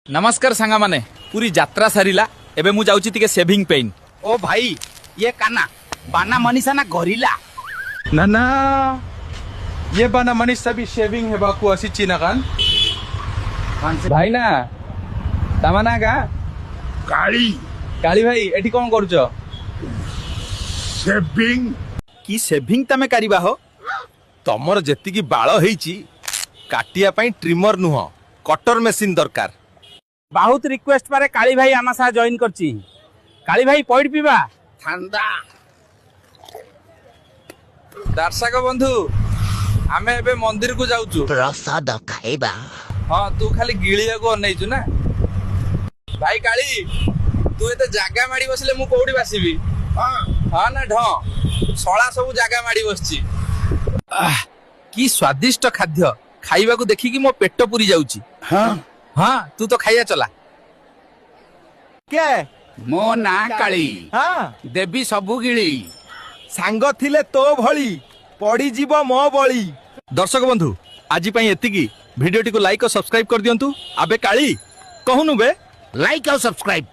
नमस्कार सांगा माने पूरी यात्रा सारिला एबे मु जाउची तिके सेविंग पेइन। ओ भाई ये काना बाना मनीषा ना गोरिल्ला ना ना ये बाना मनीष भी शेविंग है बाकू असी चीना कान भाई ना तमना का काली काली भाई एठी कौन करूछ सेविंग की सेविंग तमे करिबा हो तमर जेतिकी बाଳ ହେଇଛି काटिया ପାଇଁ ट्रिमर नुह कटर मेसिन दरकार। बहुत रिक्वेस्ट पारे काली भाई आमा सा जॉइन करची काली भाई पॉइंट पीबा ठंडा दर्शक बंधु आमे एबे मंदिर को जाउछु प्रसाद खाइबा हां तू खाली गिलिया को अनैछु ना भाई काली तू एते जागा माडी बसले मु कोउडी बासिबी हां ना ढ सळा सब जागा माडी बसची की स्वादिष्ट खाद्य खाइबा को देखि कि मो पेट पुरी जाउची। हां तू तो खाइया चला के मो ना काली हां देवी सबु गिली सांग थिले तो भली पड़ी जीव मो बळी। दर्शक बंधु आज पई एतिकी वीडियोटी को लाइक और सब्सक्राइब कर दियंतु। आबे काली कहूनु बे लाइक और सब्सक्राइब